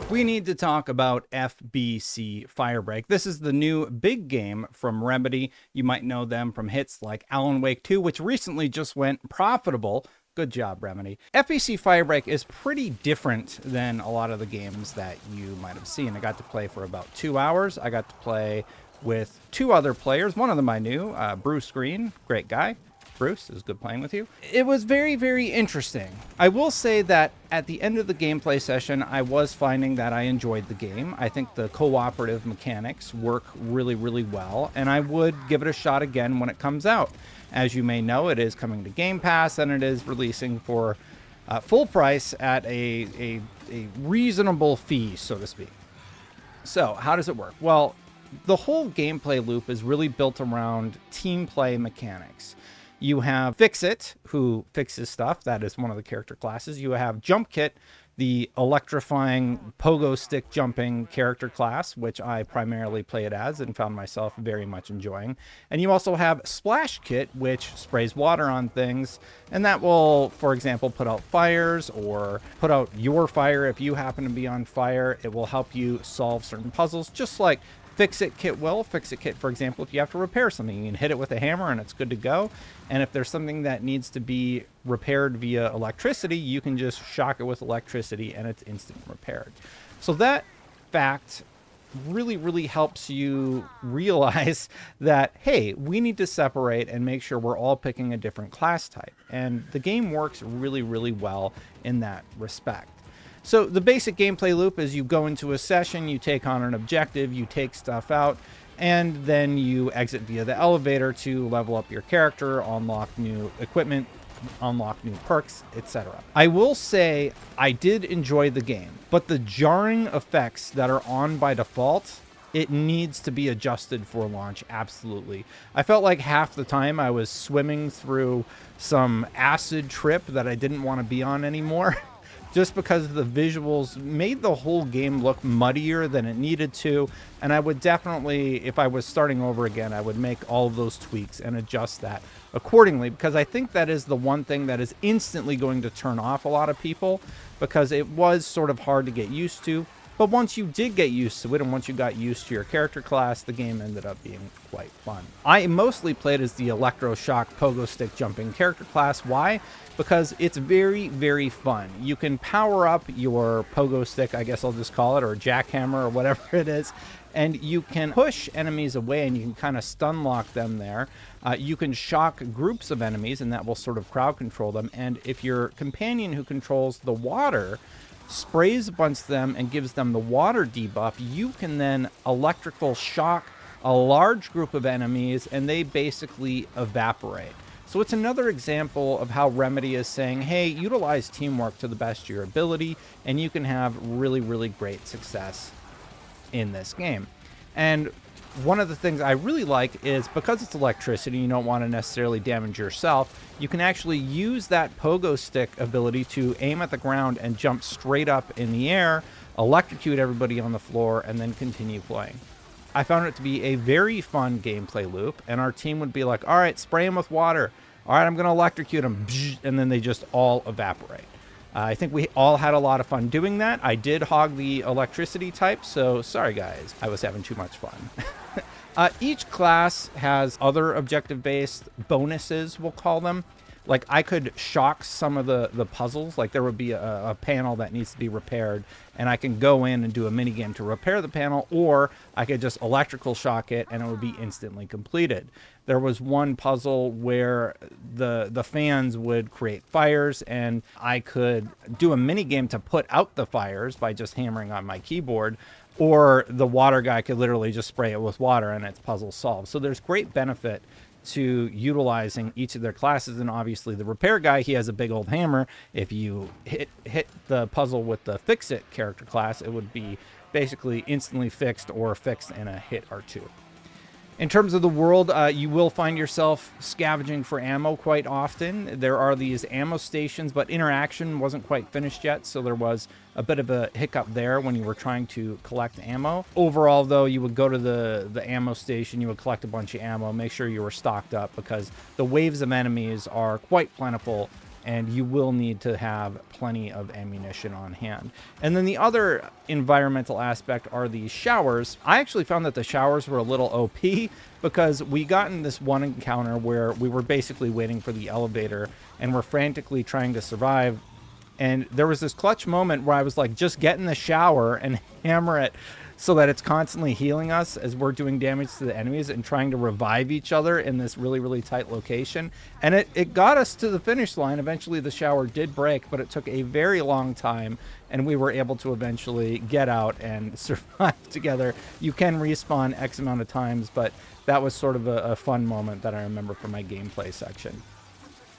We need to talk about FBC Firebreak. This is the new big game from Remedy. You might know them from hits like Alan Wake 2, which recently just went profitable. Good job, Remedy. FBC Firebreak is pretty different than a lot of the games that you might have seen. I got to play for about 2 hours. I got to play with two other players. One of them I knew, Bruce Green, great guy. Bruce, it was good playing with you. It was very, very interesting. I will say that at the end of the gameplay session, I was finding that I enjoyed the game. I think the cooperative mechanics work really, really well, and I would give it a shot again when it comes out. As you may know, it is coming to Game Pass, and it is releasing for full price at a reasonable fee, so to speak. So, how does it work? Well, the whole gameplay loop is really built around team play mechanics. You have Fix-It, who fixes stuff. That is one of the character classes. You have Jump Kit, the electrifying pogo stick jumping character class, which I primarily played as and found myself very much enjoying. And you also have Splash Kit, which sprays water on things. And that will, for example, put out fires or put out your fire if you happen to be on fire. It will help you solve certain puzzles, just like Fix-It Kit will. Fix-It Kit, for example, if you have to repair something, you can hit it with a hammer and it's good to go. And if there's something that needs to be repaired via electricity, you can just shock it with electricity and it's instant repaired. So that fact really, really helps you realize that, hey, we need to separate and make sure we're all picking a different class type. And the game works really, really well in that respect. So the basic gameplay loop is you go into a session, you take on an objective, you take stuff out, and then you exit via the elevator to level up your character, unlock new equipment, unlock new perks, etc. I will say I did enjoy the game, but the jarring effects that are on by default, it needs to be adjusted for launch, absolutely. I felt like half the time I was swimming through some acid trip that I didn't want to be on anymore. Just because the visuals made the whole game look muddier than it needed to. And I would definitely, if I was starting over again, I would make all of those tweaks and adjust that accordingly, because I think that is the one thing that is instantly going to turn off a lot of people, because it was sort of hard to get used to. But once you did get used to it, and once you got used to your character class, the game ended up being quite fun. I mostly played as the electroshock pogo stick jumping character class. Why? Because it's very, very fun. You can power up your pogo stick, I guess I'll just call it, or jackhammer, or whatever it is, and you can push enemies away and you can kind of stun lock them there. You can shock groups of enemies, and that will sort of crowd control them. And if your companion who controls the water sprays a bunch of them and gives them the water debuff, you can then electrical shock a large group of enemies and they basically evaporate. So it's another example of how Remedy is saying, hey, utilize teamwork to the best of your ability and you can have really, really great success in this game. And one of the things I really like is, because it's electricity, you don't want to necessarily damage yourself, you can actually use that pogo stick ability to aim at the ground and jump straight up in the air, electrocute everybody on the floor, and then continue playing. I found it to be a very fun gameplay loop, and our team would be like, all right, spray them with water. All right, I'm going to electrocute them, and then they just all evaporate. I think we all had a lot of fun doing that. I did hog the electricity type, so sorry guys, I was having too much fun. Each class has other objective-based bonuses, we'll call them. Like, I could shock some of the puzzles. Like, there would be a panel that needs to be repaired, and I can go in and do a minigame to repair the panel, or I could just electrical shock it, and it would be instantly completed. There was one puzzle where the fans would create fires, and I could do a minigame to put out the fires by just hammering on my keyboard, or the water guy could literally just spray it with water, and it's puzzle solved. So there's great benefit to utilizing each of their classes. And obviously the repair guy, he has a big old hammer. If you hit the puzzle with the Fix-It character class, it would be basically instantly fixed or fixed in a hit or two. In terms of the world, you will find yourself scavenging for ammo quite often. There are these ammo stations, but interaction wasn't quite finished yet, so there was a bit of a hiccup there when you were trying to collect ammo. Overall, though, you would go to the ammo station, you would collect a bunch of ammo, make sure you were stocked up, because the waves of enemies are quite plentiful and you will need to have plenty of ammunition on hand. And then the other environmental aspect are these showers. I actually found that the showers were a little OP because we got in this one encounter where we were basically waiting for the elevator and we're frantically trying to survive. And there was this clutch moment where I was like, just get in the shower and hammer it so that it's constantly healing us as we're doing damage to the enemies and trying to revive each other in this really, really tight location. And it got us to the finish line. Eventually the shower did break, but it took a very long time, and we were able to eventually get out and survive together. You can respawn X amount of times, but that was sort of a fun moment that I remember from my gameplay section.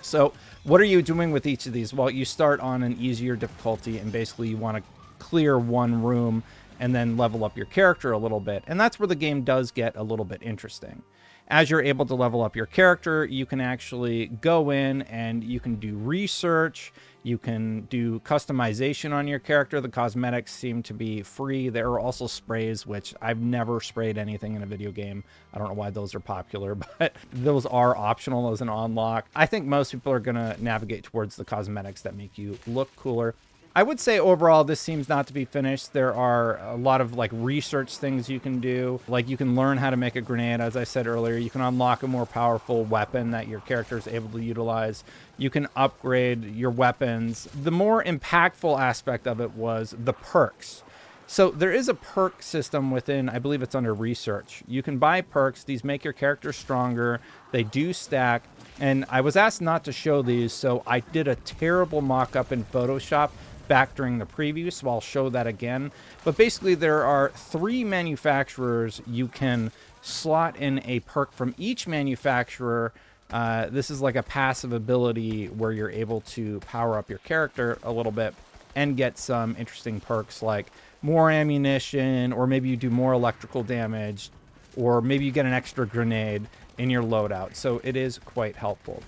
So what are you doing with each of these? Well, you start on an easier difficulty, and basically you want to clear one room and then level up your character a little bit. And that's where the game does get a little bit interesting. As you're able to level up your character, you can actually go in and you can do research. You can do customization on your character. The cosmetics seem to be free. There are also sprays, which I've never sprayed anything in a video game. I don't know why those are popular, but those are optional as an unlock. I think most people are going to navigate towards the cosmetics that make you look cooler. I would say overall, this seems not to be finished. There are a lot of like research things you can do. Like you can learn how to make a grenade. As I said earlier, you can unlock a more powerful weapon that your character is able to utilize. You can upgrade your weapons. The more impactful aspect of it was the perks. So there is a perk system within, I believe it's under research. You can buy perks. These make your character stronger. They do stack. And I was asked not to show these, so I did a terrible mock-up in Photoshop back during the preview, so I'll show that again. But basically there are 3 manufacturers. You can slot in a perk from each manufacturer. This is like a passive ability where you're able to power up your character a little bit and get some interesting perks like more ammunition, or maybe you do more electrical damage, or maybe you get an extra grenade in your loadout. So it is quite helpful.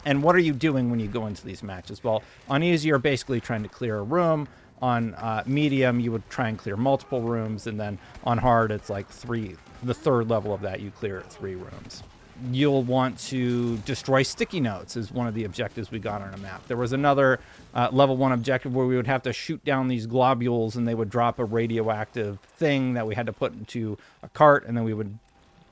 And what are you doing when you go into these matches? Well, on easy, you're basically trying to clear a room. On medium, you would try and clear multiple rooms. And then on hard, it's like the third level of that, you clear 3 rooms. You'll want to destroy sticky notes is one of the objectives we got on a map. There was another level 1 objective where we would have to shoot down these globules and they would drop a radioactive thing that we had to put into a cart, and then we would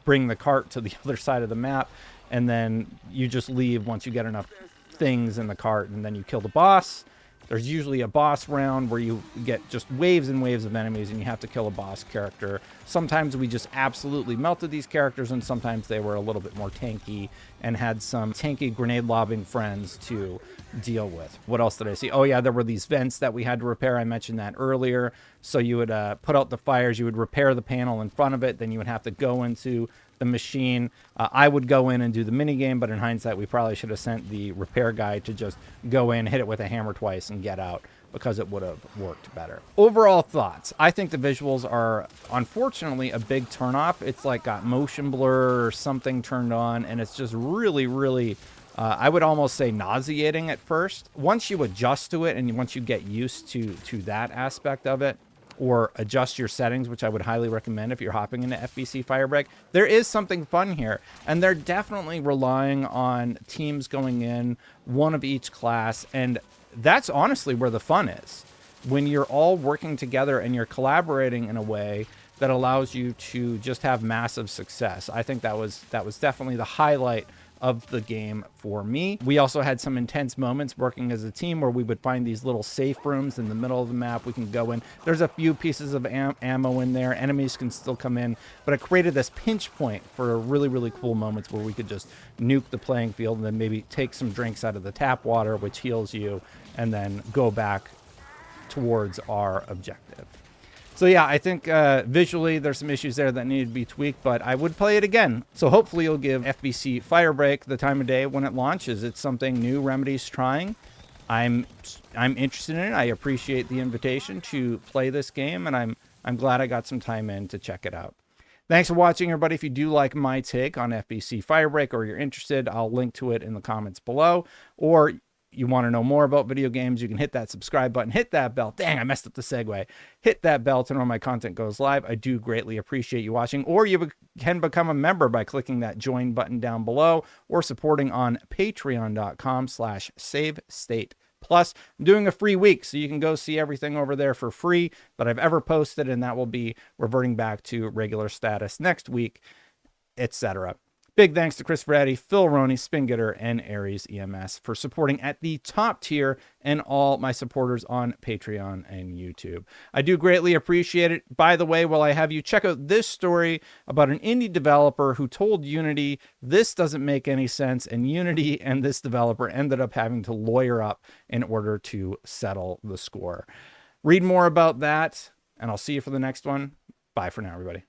bring the cart to the other side of the map, and then you just leave once you get enough things in the cart, and then you kill the boss. There's usually a boss round where you get just waves and waves of enemies and you have to kill a boss character. Sometimes we just absolutely melted these characters, and sometimes they were a little bit more tanky and had some tanky grenade lobbing friends to deal with. What else did I see? Oh yeah, there were these vents that we had to repair. I mentioned that earlier. So you would put out the fires, you would repair the panel in front of it, then you would have to go into the machine. I would go in and do the mini game, but in hindsight, we probably should have sent the repair guy to just go in, hit it with a hammer twice, and get out, because it would have worked better. Overall thoughts. I think the visuals are, unfortunately, a big turnoff. It's like got motion blur or something turned on, and it's just really, really, I would almost say nauseating at first. Once you adjust to it, and once you get used to that aspect of it, or adjust your settings, which I would highly recommend if you're hopping into FBC Firebreak, there is something fun here. And they're definitely relying on teams going in, one of each class, and that's honestly where the fun is. When you're all working together and you're collaborating in a way that allows you to just have massive success. I think that was definitely the highlight of the game for me. We also had some intense moments working as a team where we would find these little safe rooms in the middle of the map. We can go in. There's a few pieces of ammo in there. Enemies can still come in, but it created this pinch point for really, really cool moments where we could just nuke the playing field and then maybe take some drinks out of the tap water, which heals you, and then go back towards our objective. So yeah, I think visually there's some issues there that need to be tweaked, but I would play it again. So hopefully you'll give FBC Firebreak the time of day when it launches. It's something new Remedy's trying. I'm interested in it. I appreciate the invitation to play this game, and I'm glad I got some time in to check it out. Thanks for watching, everybody. If you do like my take on FBC Firebreak, or you're interested, I'll link to it in the comments below. Or you want to know more about video games, you can hit that subscribe button, hit that bell. Dang, I messed up the segue. Hit that bell to know when my content goes live. I do greatly appreciate you watching, or you can become a member by clicking that join button down below or supporting on patreon.com/SaveState. Plus, I'm doing a free week, so you can go see everything over there for free that I've ever posted, and that will be reverting back to regular status next week, etc. Big thanks to Chris Ferretti, Phil Roney, Spingetter, and Aries EMS for supporting at the top tier, and all my supporters on Patreon and YouTube. I do greatly appreciate it. By the way, while I have you, check out this story about an indie developer who told Unity this doesn't make any sense, and Unity and this developer ended up having to lawyer up in order to settle the score. Read more about that, and I'll see you for the next one. Bye for now, everybody.